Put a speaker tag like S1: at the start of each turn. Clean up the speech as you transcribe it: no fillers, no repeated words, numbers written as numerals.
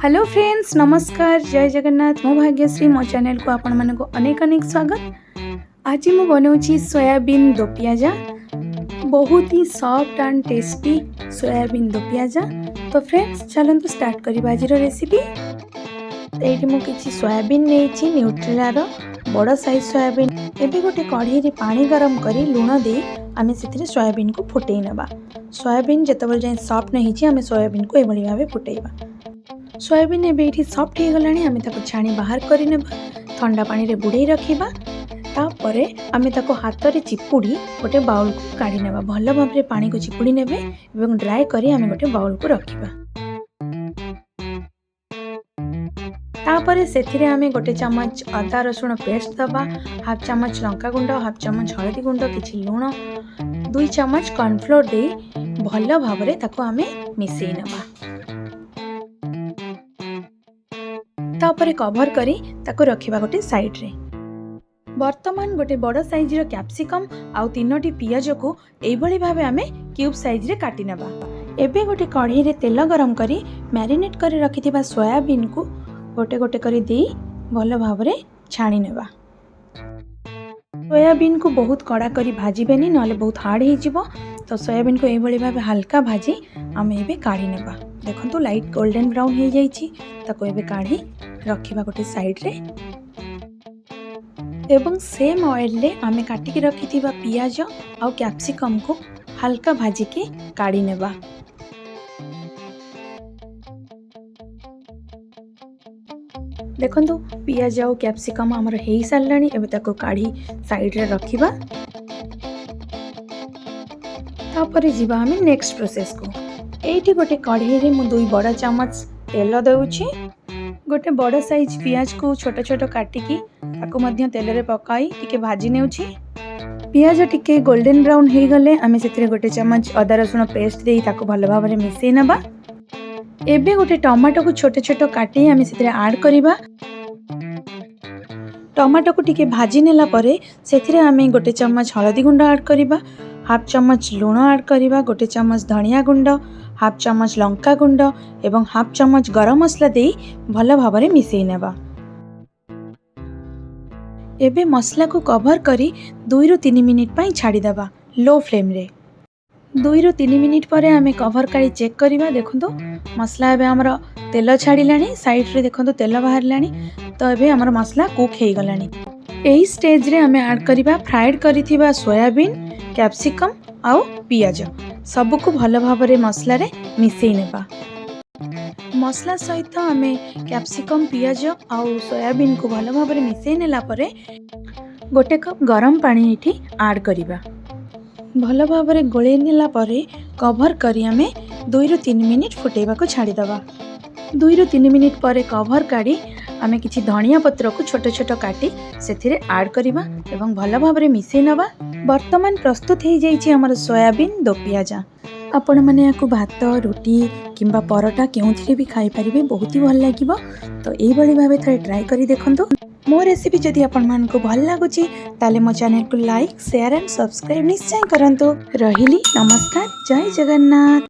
S1: Hello friends, नमस्कार, जय जगन्नाथ। मो भाग्यश्री, मो चैनल को आपण माने को अनेक अनेक स्वागत। आज मु बनाऊँगी सोयाबीन दो पियाजा, बहुत ही सॉफ्ट एंड टेस्टी सोयाबीन दो पियाजा। तो फ्रेंड्स चलते स्टार्ट करिबा आज रेसिपी। एठी मु किछि सोयाबीन नेछि न्यूट्रेलार बड़ साइज सोयाबीन। एबे गोटे कढ़ाई रे पानी गरम करी लूण दे आमे सेथिरे सोयाबीन को फुटेई नबा। सोयाबीन जेतबेल जाय सॉफ्ट नहीं छि आमे सोयाबीन को एभली भाबे फुटेइबा। सोयाबीन एबे एठी सॉफ्ट हो गलानी, आमे ताको छाणी बाहर करि नेबा, ठंडा पानी रे बुड़ेई रखिबा। तापरे आमे ताको हाथ रे चिपुड़ी गोटे बाउल को काढी नेबा। भल भाबरे पानी को चिपुड़ी नेबे एवं ड्राई करी आमे गोटे बाउल को रखिबा। तापरे सेथिरे आमे गोटे चम्मच अदा रसुण पेस्ट दबा, हाफ चम्मच लंका गुंड, हाफ चम्मच हळदी गुंड, किछि लूण, 2 चम्मच कॉर्नफ्लोर दे भल भाबरे ताको आमे मिसेई नेबा। तापरे कवर करी ताको रखिबा गोटे साइड रे। वर्तमान गोटे बड़ साइज रो कैप्सिकम आउ 3टी पियाज को एभली भाबे आमे क्यूब साइज रे काटी नेबा। एबे गोटे कढ़ाई रे तेल गरम करी मैरिनेट करी रखिथिबा सोयाबीन को गोटे गोटे करी देई भल भाबरे छाणी नेबा। सोयाबीन को बहुत कड़ा करी भाजीबेनी, नले बहुत हार्ड हो जिवो। तो सोयाबीन को एभली भाबे हल्का भाजी आमे एबे काढी नेबा। देखंतु लाइट गोल्डन ब्राउन हो जाइछि, ताको एबे काढी रखिबा गोटे साइड रे। एवं सेम ऑयल रे आमे काटी के रखिथिबा पियाज आ कैप्सिकम को हल्का भाजी के काढी नेबा। देखंतु पियाज आ कैप्सिकम हमर हेई सारलानी, एबे ताको काढी साइड रे रखिबा। तापरे जीवा हमें नेक्स्ट प्रोसेस को। एठी गोटे कढ़ाई रे मु 2 बड़ा चम्मच तेल देउछि। गोटे बड़ साइज पियाज को छोट छोट काटिकी ताको मध्य तेल रे पकाई टिके भाजी नेउछि। पियाज टिके गोल्डन ब्राउन हो गले आमे सेतिरे गोटे चम्मच अदा रसुण पेस्ट देई ताको भल भाबरे मिसेई नबा। एबे गोटे टमाटो को छोट छोट काटी आमे सेतिरे ऐड करिबा। टमाटो को टिके भाजी नेला परे सेतिरे आमे गोटे चम्मच हळदी गुंड ऐड करिबा, हाफ चम्मच लूण ऐड करिबा, गोटे चम्मच धनिया गुंड, हाफ चम्मच लंका गुंड एवं हाफ चम्मच गरम मसला देई भल भाबरे मिसेई नेबा। एबे मसला को कवर करी 2 रु 3 मिनिट पई छाड़ी देबा लो फ्लेम रे। 2 रु 3 मिनिट परे आमे कवर करी चेक करिबा। देखंतु मसला एबे हमर तेल छाड़िलानी, साइड रे देखंतु तेल बाहरलानी। तो एबे हमर मसला कुक हे गलानी। एही स्टेज रे आमे ऐड करिबा फ्राइड करिथिबा सोयाबीन, कैप्सिकम आउ पियाज सबु को भल भाबरे मसला रे मिसेई नेबा। मसला सहित आमे कैप्सिकम, पियाज आउ सोयाबीन को भल भाबरे मिसेई नेला परे गोटे कप गरम पानी एठी ऐड करिबा। भल भाबरे गोळेई नेला परे कवर करी आमे 2 रु 3 मिनिट फुटेबा को छाड़ी दबा। 2 रु 3 मिनिट परे कवर काढी आमे किछि धनिया पत्र को छोट छोट काटी सेथिरे ऐड करिबा एवं भल भाबरे मिसेई नबा। वर्तमान प्रस्तुत हो जाइछि हमर सोयाबीन दो पियाजा। आपण माने याकू भात, रोटी किंबा परोटा केउथिरे भी खाई परिबे, बहुत ही भल लागिबो। तो एई बळी भाबे थरे ट्राई करी देखंतु। मो रेसिपी जदि आपण मान को भल लागुछि ताले मो चैनल को लाइक, शेयर एंड सब्सक्राइब निश्चय करंतु। रहिली, नमस्कार, जय जगन्नाथ।